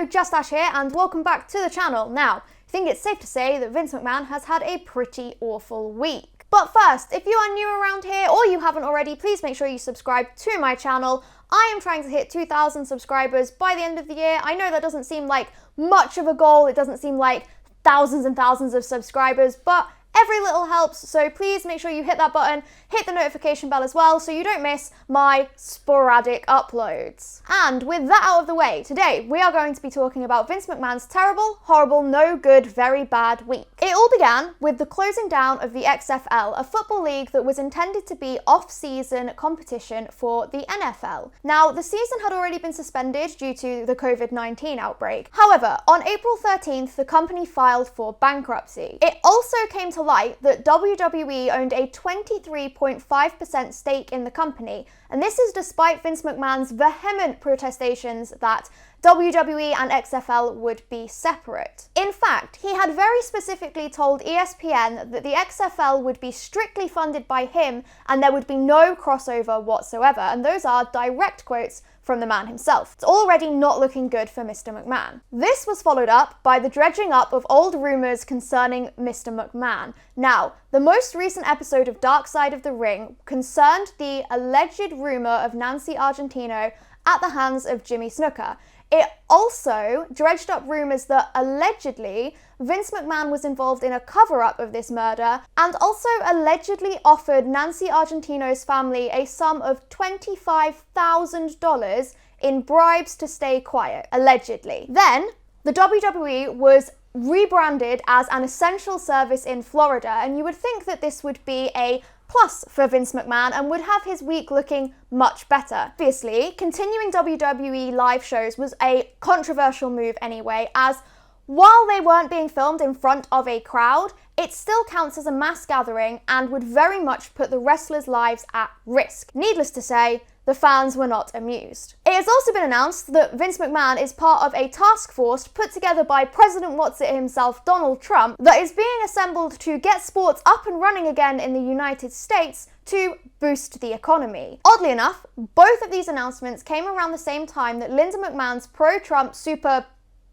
Hello, Just Ash here, and welcome back to the channel. Now, I think it's safe to say that Vince McMahon has had a pretty awful week. But first, if you are new around here or you haven't already, please make sure you subscribe to my channel. I am trying to hit 2,000 subscribers by the end of the year. I know that doesn't seem like much of a goal, it doesn't seem like thousands and thousands of subscribers, but every little helps, so please make sure you hit that button, hit the notification bell as well so you don't miss my sporadic uploads. And with that out of the way, today we are going to be talking about Vince McMahon's terrible, horrible, no good, very bad week. It all began with the closing down of the XFL, a football league that was intended to be off-season competition for the NFL. Now, the season had already been suspended due to the COVID-19 outbreak. However, on April 13th, the company filed for bankruptcy. It also came to light that WWE owned a 23.5% stake in the company, and this is despite Vince McMahon's vehement protestations that WWE and XFL would be separate. In fact, he had very specifically told ESPN that the XFL would be strictly funded by him and there would be no crossover whatsoever, and those are direct quotes from the man himself. It's already not looking good for Mr. McMahon. This was followed up by the dredging up of old rumours concerning Mr. McMahon. Now, the most recent episode of Dark Side of the Ring concerned the alleged rumour of Nancy Argentino at the hands of Jimmy Snuka. It also dredged up rumours that allegedly Vince McMahon was involved in a cover-up of this murder and also allegedly offered Nancy Argentino's family a sum of $25,000 in bribes to stay quiet, allegedly. Then, the WWE was rebranded as an essential service in Florida, and you would think that this would be a plus for Vince McMahon and would have his week looking much better. Obviously, continuing WWE live shows was a controversial move anyway, as while they weren't being filmed in front of a crowd, it still counts as a mass gathering and would very much put the wrestlers' lives at risk. Needless to say, the fans were not amused. It has also been announced that Vince McMahon is part of a task force put together by President What's-It himself, Donald Trump, that is being assembled to get sports up and running again in the United States to boost the economy. Oddly enough, both of these announcements came around the same time that Linda McMahon's pro-Trump Super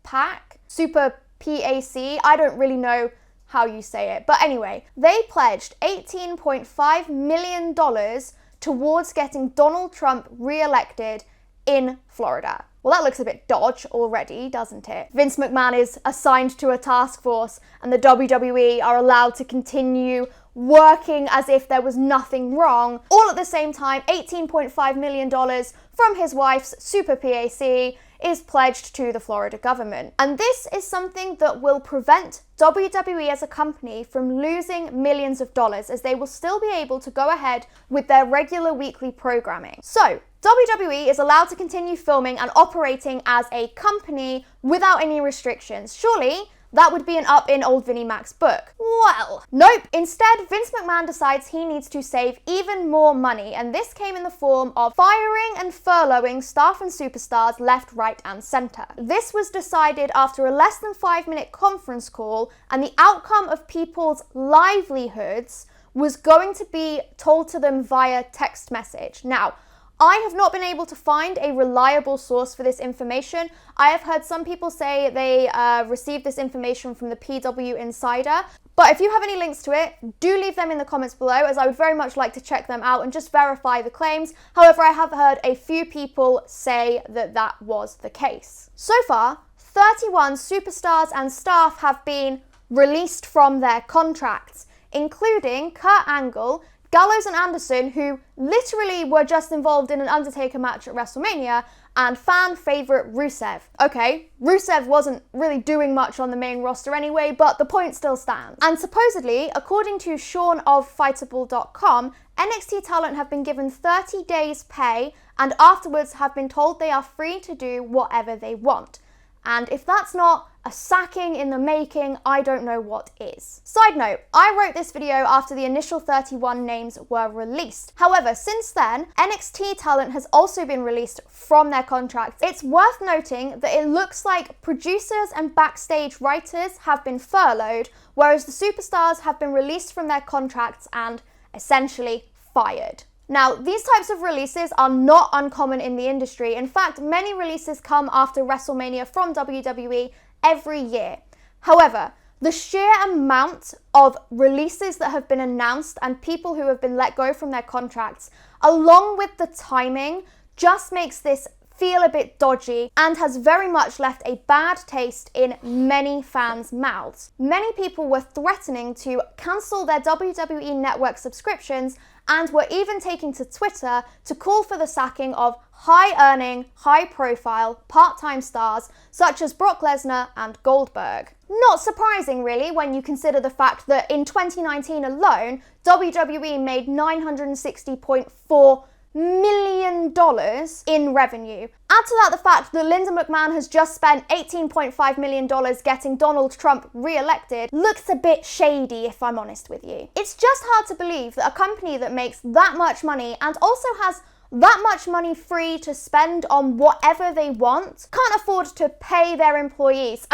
PAC, I don't really know how you say it, but anyway, they pledged $18.5 million towards getting Donald Trump re-elected in Florida. Well, that looks a bit dodge already, doesn't it? Vince McMahon is assigned to a task force and the WWE are allowed to continue working as if there was nothing wrong. All at the same time, $18.5 million from his wife's Super PAC is pledged to the Florida government. And this is something that will prevent WWE as a company from losing millions of dollars, as they will still be able to go ahead with their regular weekly programming. So, WWE is allowed to continue filming and operating as a company without any restrictions. Surely, that would be an up in old Vinnie Mac's book. Well, nope. Instead, Vince McMahon decides he needs to save even more money, and this came in the form of firing and furloughing staff and superstars left, right, and centre. This was decided after a less than 5-minute conference call, and the outcome of people's livelihoods was going to be told to them via text message. Now, I have not been able to find a reliable source for this information. I have heard some people say they received this information from the PW Insider, but if you have any links to it, do leave them in the comments below, as I would very much like to check them out and just verify the claims. However, I have heard a few people say that that was the case. So far, 31 superstars and staff have been released from their contracts, including Kurt Angle, Gallows and Anderson, who literally were just involved in an Undertaker match at WrestleMania, and fan favourite Rusev. Okay, Rusev wasn't really doing much on the main roster anyway, but the point still stands. And supposedly, according to Sean of Fightable.com, NXT talent have been given 30 days pay and afterwards have been told they are free to do whatever they want. And if that's not a sacking in the making, I don't know what is. Side note, I wrote this video after the initial 31 names were released. However, since then, NXT talent has also been released from their contracts. It's worth noting that it looks like producers and backstage writers have been furloughed, whereas the superstars have been released from their contracts and essentially fired. Now, these types of releases are not uncommon in the industry. In fact, many releases come after WrestleMania from WWE every year. However, the sheer amount of releases that have been announced and people who have been let go from their contracts, along with the timing, just makes this feel a bit dodgy and has very much left a bad taste in many fans' mouths. Many people were threatening to cancel their WWE Network subscriptions and were even taking to Twitter to call for the sacking of high-earning, high-profile, part-time stars such as Brock Lesnar and Goldberg. Not surprising, really, when you consider the fact that in 2019 alone, WWE made $960.4 million in revenue. Add to that the fact that Linda McMahon has just spent $18.5 million getting Donald Trump re-elected. Looks a bit shady, if I'm honest with you. It's just hard to believe that a company that makes that much money and also has that much money free to spend on whatever they want can't afford to pay their employees,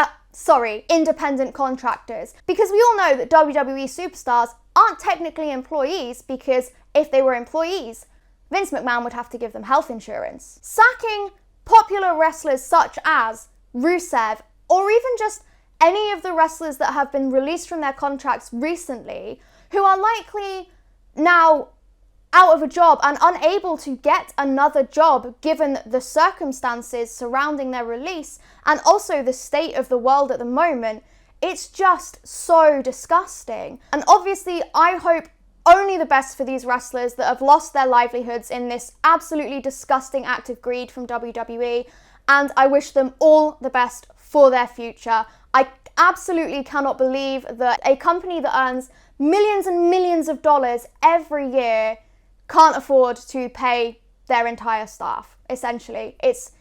independent contractors. Because we all know that WWE superstars aren't technically employees, because if they were employees, Vince McMahon would have to give them health insurance. Sacking popular wrestlers such as Rusev, or even just any of the wrestlers that have been released from their contracts recently, who are likely now out of a job and unable to get another job given the circumstances surrounding their release and also the state of the world at the moment, it's just so disgusting. And obviously, I hope only the best for these wrestlers that have lost their livelihoods in this absolutely disgusting act of greed from WWE, and I wish them all the best for their future. I absolutely cannot believe that a company that earns millions and millions of dollars every year can't afford to pay their entire staff, essentially. It's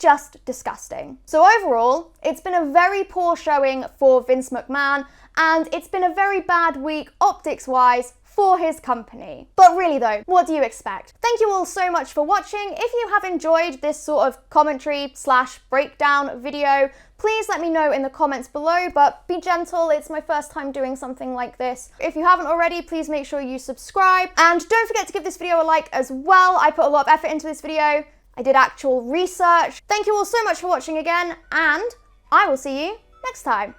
just disgusting. So overall, it's been a very poor showing for Vince McMahon, and it's been a very bad week optics-wise for his company. But really though, what do you expect? Thank you all so much for watching. If you have enjoyed this sort of commentary / breakdown video, please let me know in the comments below, but be gentle, it's my first time doing something like this. If you haven't already, please make sure you subscribe, and don't forget to give this video a like as well. I put a lot of effort into this video. I did actual research. Thank you all so much for watching again, and I will see you next time.